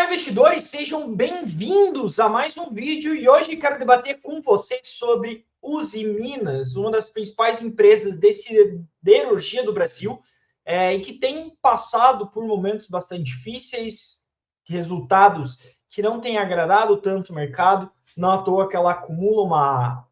Olá, investidores, sejam bem-vindos a mais um vídeo e hoje quero debater com vocês sobre Usiminas, uma das principais empresas de siderurgia do Brasil, e que tem passado por momentos bastante difíceis, resultados que não têm agradado tanto o mercado, não à toa que ela acumula uma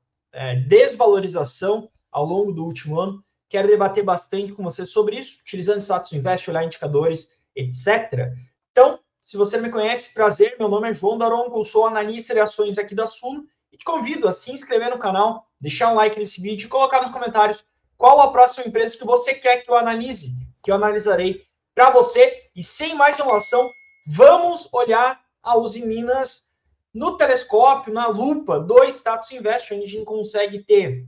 desvalorização ao longo do último ano. Quero debater bastante com vocês sobre isso, utilizando status invest, olhar indicadores, etc. Então, se você não me conhece, prazer, meu nome é João Daronco, eu sou analista de ações aqui da Suno e te convido a se inscrever no canal, deixar um like nesse vídeo e colocar nos comentários qual a próxima empresa que você quer que eu analise, que eu analisarei para você. E sem mais enrolação, vamos olhar a Usiminas no telescópio, na lupa do Status Invest, onde a gente consegue ter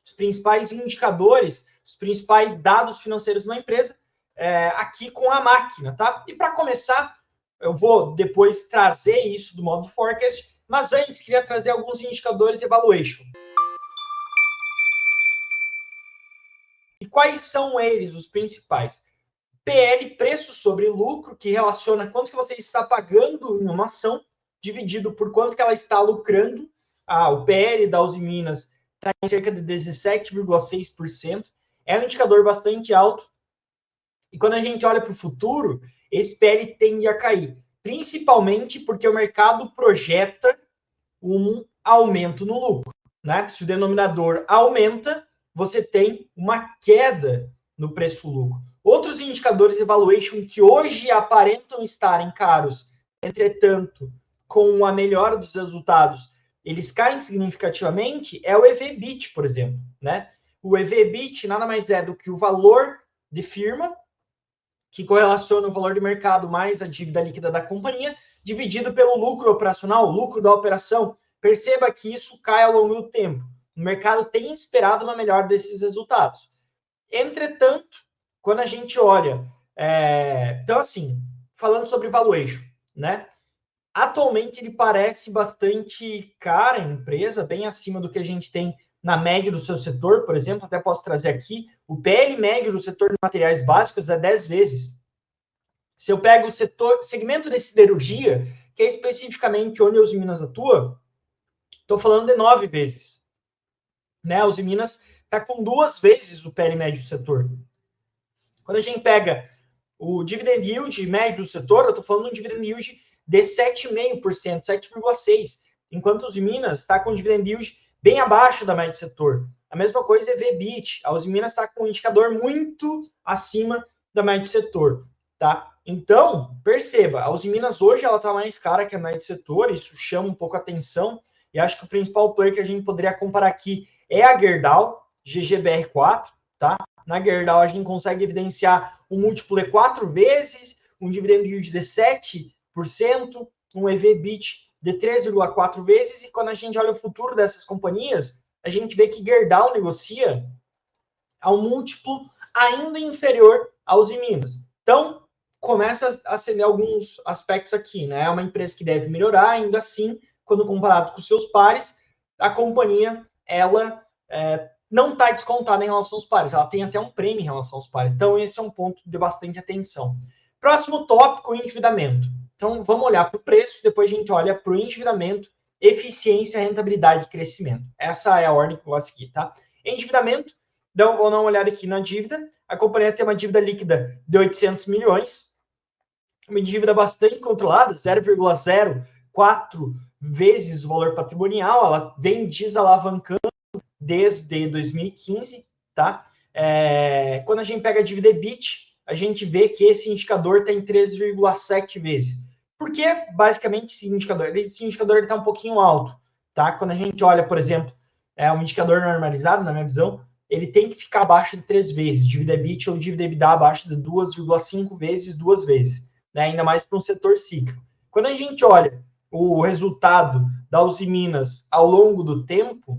os principais indicadores, os principais dados financeiros de uma empresa, aqui com a máquina, tá? E para começar, eu vou depois trazer isso do modo forecast, mas antes queria trazer alguns indicadores de valuation. E quais são eles, os principais? PL, preço sobre lucro, que relaciona quanto que você está pagando em uma ação, dividido por quanto que ela está lucrando. O PL da Usiminas está em cerca de 17,6%. É um indicador bastante alto. E quando a gente olha para o futuro, esse PL tende a cair, principalmente porque o mercado projeta um aumento no lucro, né? Se o denominador aumenta, você tem uma queda no preço-lucro. Outros indicadores de valuation que hoje aparentam estarem caros, entretanto, com a melhora dos resultados, eles caem significativamente, é o EV/EBITDA, por exemplo, né? O EV/EBITDA nada mais é do que o valor de firma, que correlaciona o valor de mercado mais a dívida líquida da companhia, dividido pelo lucro operacional, o lucro da operação. Perceba que isso cai ao longo do tempo. O mercado tem esperado uma melhora desses resultados. Entretanto, quando a gente olha... Então, assim, falando sobre valuation, né? Atualmente, ele parece bastante cara a empresa, bem acima do que a gente tem na média do seu setor, por exemplo, até posso trazer aqui, o PL médio do setor de materiais básicos é 10 vezes. Se eu pego o segmento de siderurgia, que é especificamente onde a Usiminas atua, estou falando de 9 vezes. Né? A Usiminas está com 2 vezes o PL médio do setor. Quando a gente pega o dividend yield médio do setor, eu estou falando de um dividend yield de 7,5%, 7,6%, enquanto a Usiminas está com um dividend yield bem abaixo da média do setor. A mesma coisa é EV/EBITDA. A Usiminas está com um indicador muito acima da média do setor, tá? Então, perceba, a Usiminas hoje ela está mais cara que a média do setor, isso chama um pouco a atenção, e acho que o principal player que a gente poderia comparar aqui é a Gerdau, GGBR4, tá? Na Gerdau a gente consegue evidenciar um múltiplo de 4 vezes, um dividend yield de 7%, um EV/EBITDA de 3,4 vezes, e quando a gente olha o futuro dessas companhias, a gente vê que Gerdau negocia a um múltiplo ainda inferior aos Usiminas. Então, começa a acender alguns aspectos aqui, né? É uma empresa que deve melhorar, ainda assim, quando comparado com seus pares, a companhia, ela não está descontada em relação aos pares, ela tem até um prêmio em relação aos pares. Então, esse é um ponto de bastante atenção. Próximo tópico, endividamento. Então, vamos olhar para o preço, depois a gente olha para o endividamento, eficiência, rentabilidade e crescimento. Essa é a ordem que eu gosto aqui, tá? Endividamento, então, vou dar uma olhada aqui na dívida. A companhia tem uma dívida líquida de 800 milhões, uma dívida bastante controlada, 0,04 vezes o valor patrimonial, ela vem desalavancando desde 2015, tá? Quando a gente pega a dívida EBIT, a gente vê que esse indicador está em 3,7 vezes. Por que, basicamente, esse indicador está um pouquinho alto, tá? Quando a gente olha, por exemplo, um indicador normalizado, na minha visão, ele tem que ficar abaixo de 3 vezes, dívida EBIT ou dívida EBITDA abaixo de 2,5 vezes, 2 vezes, né? Ainda mais para um setor cíclico. Quando a gente olha o resultado da Usiminas ao longo do tempo,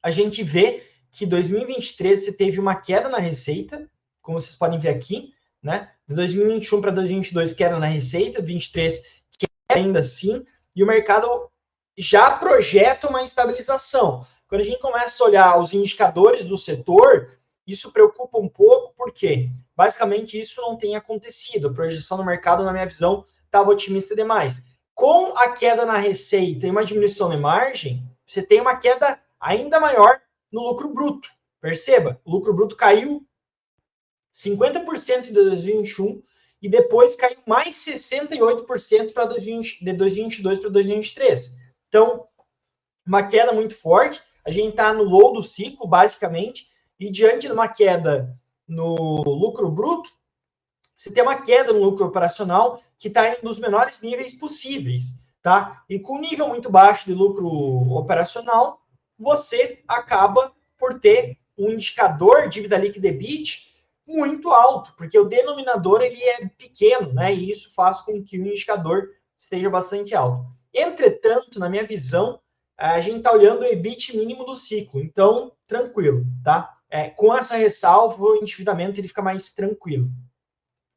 a gente vê que em 2023 você teve uma queda na receita, como vocês podem ver aqui, né? De 2021 para 2022, queda na receita, 2023, queda ainda assim, e o mercado já projeta uma estabilização. Quando a gente começa a olhar os indicadores do setor, isso preocupa um pouco, porque basicamente isso não tem acontecido. A projeção do mercado, na minha visão, estava otimista demais. Com a queda na receita e uma diminuição de margem, você tem uma queda ainda maior no lucro bruto. Perceba, o lucro bruto caiu 50% em 2021 e depois caiu mais 68% para de 2022 para 2023. Então, uma queda muito forte. A gente está no low do ciclo, basicamente, e diante de uma queda no lucro bruto, você tem uma queda no lucro operacional que está nos menores níveis possíveis, tá? E com um nível muito baixo de lucro operacional, você acaba por ter um indicador dívida líquida EBIT muito alto, porque o denominador ele é pequeno, né? E isso faz com que o indicador esteja bastante alto. Entretanto, na minha visão, a gente está olhando o EBIT mínimo do ciclo, então tranquilo, tá? Com essa ressalva, o endividamento ele fica mais tranquilo.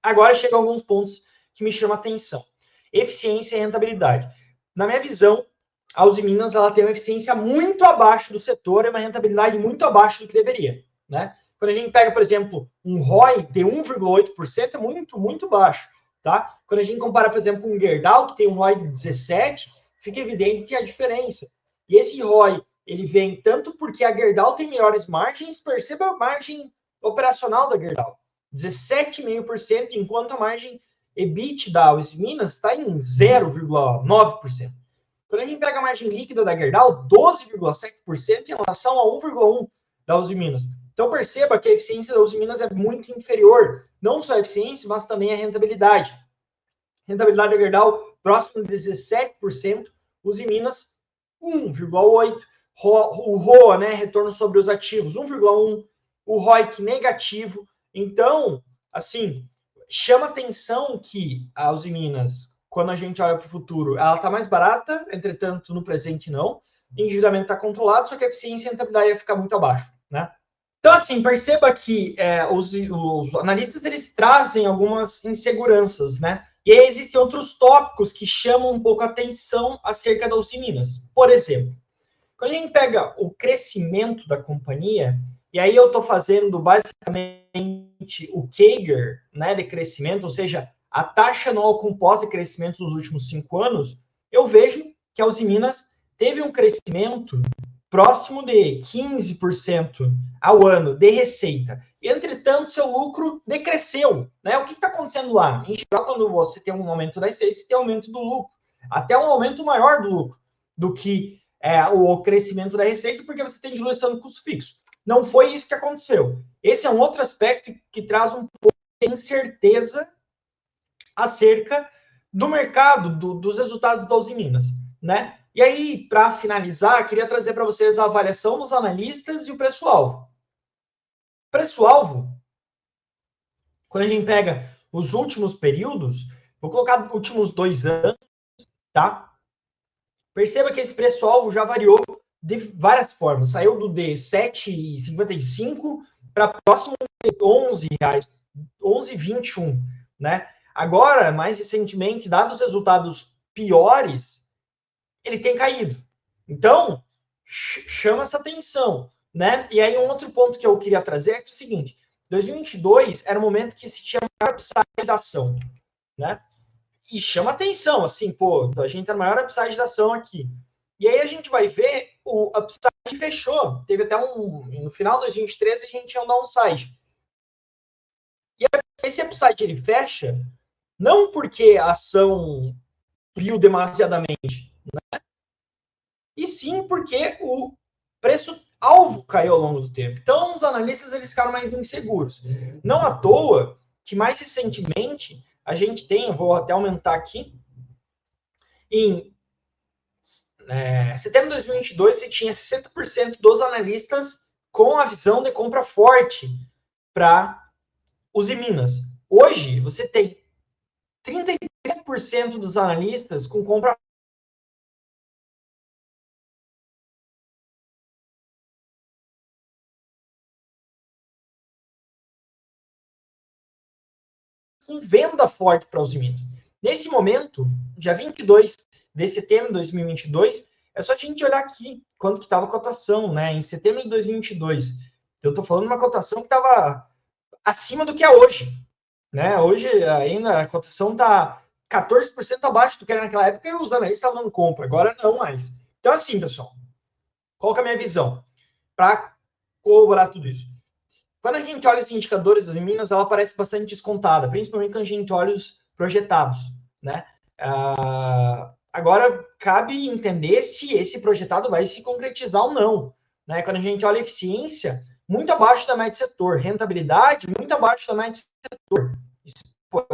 Agora chegam alguns pontos que me chamam a atenção. Eficiência e rentabilidade. Na minha visão, a Uzi Minas ela tem uma eficiência muito abaixo do setor e uma rentabilidade muito abaixo do que deveria, né? Quando a gente pega, por exemplo, um ROI de 1,8%, é muito, muito baixo, tá? Quando a gente compara, por exemplo, com um Gerdau, que tem um ROI de 17%, fica evidente que há diferença. E esse ROI, ele vem tanto porque a Gerdau tem melhores margens, perceba a margem operacional da Gerdau, 17,5%, enquanto a margem EBIT da Uzi Minas está em 0,9%. Quando a gente pega a margem líquida da Gerdau, 12,7% em relação a 1,1% da Uzi Minas. Então perceba que a eficiência da Uzi Minas é muito inferior, não só a eficiência, mas também a rentabilidade. Rentabilidade da Gerdau próximo de 17%, Uzi Minas 1,8%. O ROA, né, retorno sobre os ativos, 1,1%. O ROIC negativo. Então, assim, chama atenção que a Uzi Minas, quando a gente olha para o futuro, ela está mais barata, entretanto, no presente não. O endividamento está controlado, só que a eficiência e a rentabilidade vai ficar muito abaixo, né? Então, assim, perceba que os analistas, eles trazem algumas inseguranças, né? E aí existem outros tópicos que chamam um pouco a atenção acerca da Uzi Minas. Por exemplo, quando a gente pega o crescimento da companhia, e aí eu estou fazendo basicamente o CAGR, né, de crescimento, ou seja, a taxa anual composta de crescimento nos últimos 5 anos, eu vejo que a Uzi Minas teve um crescimento próximo de 15% ao ano de receita. Entretanto, seu lucro decresceu, né? O que está acontecendo lá? Em geral, quando você tem um aumento da receita, você tem um aumento do lucro. Até um aumento maior do lucro do que o crescimento da receita, porque você tem diluição do custo fixo. Não foi isso que aconteceu. Esse é um outro aspecto que traz um pouco de incerteza acerca do mercado, dos resultados da Uzi Minas, né? E aí, para finalizar, queria trazer para vocês a avaliação dos analistas e o preço-alvo. Preço-alvo, quando a gente pega os últimos períodos, vou colocar últimos 2 anos, tá? Perceba que esse preço-alvo já variou de várias formas. Saiu do de 7,55 para próximo de R$ 11,21, né? Agora, mais recentemente, dados os resultados piores, ele tem caído. Então, chama essa atenção, né? E aí um outro ponto que eu queria trazer é, que é o seguinte: 2022 era o momento que se tinha maior upside da ação, né? E chama atenção, assim, pô, a gente tá na maior upside da ação aqui. E aí a gente vai ver, o upside fechou. Teve até no final de 2013 a gente tinha um downside. E esse upside ele fecha, não porque a ação subiu demasiadamente, né? E sim porque o preço-alvo caiu ao longo do tempo. Então, os analistas eles ficaram mais inseguros. Não à toa que, mais recentemente, a gente tem, eu vou até aumentar aqui, em setembro de 2022, você tinha 60% dos analistas com a visão de compra forte para Uzi Minas. Hoje, você tem 33% dos analistas com compra com venda forte para Uzi Minas. Nesse momento, dia 22 de setembro de 2022, é só a gente olhar aqui quanto que estava a cotação, né? Em setembro de 2022. Eu estou falando de uma cotação que estava acima do que é hoje, né? Hoje ainda a cotação está 14% abaixo do que era naquela época, e os analistas estavam dando compra, agora não mais. Então, assim, pessoal, qual que é a minha visão para corroborar tudo isso? Quando a gente olha os indicadores das Minas, ela parece bastante descontada, principalmente quando a gente olha os projetados, né? Agora, cabe entender se esse projetado vai se concretizar ou não, né? Quando a gente olha a eficiência, muito abaixo da média do setor, rentabilidade, muito abaixo da média do setor.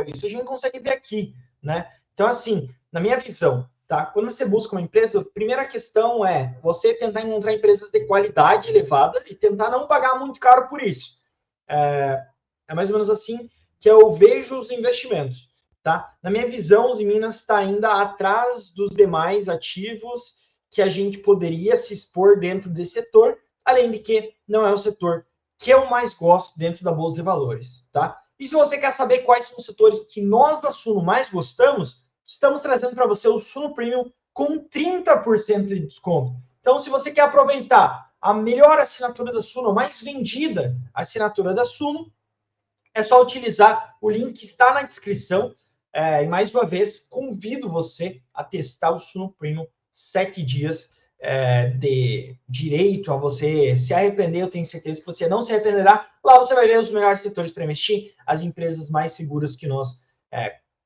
Isso a gente consegue ver aqui, né? Então, assim, na minha visão, tá? Quando você busca uma empresa, a primeira questão é você tentar encontrar empresas de qualidade elevada e tentar não pagar muito caro por isso. É mais ou menos assim que eu vejo os investimentos, tá? Na minha visão, os Minas está ainda atrás dos demais ativos que a gente poderia se expor dentro desse setor, além de que não é o setor que eu mais gosto dentro da Bolsa de Valores, tá? E se você quer saber quais são os setores que nós da Suno mais gostamos, estamos trazendo para você o Suno Premium com 30% de desconto. Então, se você quer aproveitar a melhor assinatura da Suno, a mais vendida assinatura da Suno, é só utilizar o link que está na descrição. E mais uma vez, convido você a testar o Suno Premium 7 dias de direito a você se arrepender. Eu tenho certeza que você não se arrependerá. Lá você vai ver os melhores setores para investir, as empresas mais seguras que nós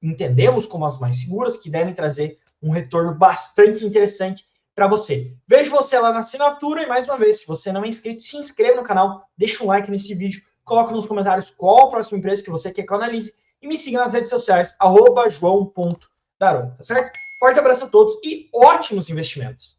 entendemos como as mais seguras, que devem trazer um retorno bastante interessante para você. Vejo você lá na assinatura e, mais uma vez, se você não é inscrito, se inscreva no canal, deixa um like nesse vídeo, coloca nos comentários qual a próxima empresa que você quer que eu analise e me siga nas redes sociais, @joão.daron, tá certo? Forte abraço a todos e ótimos investimentos!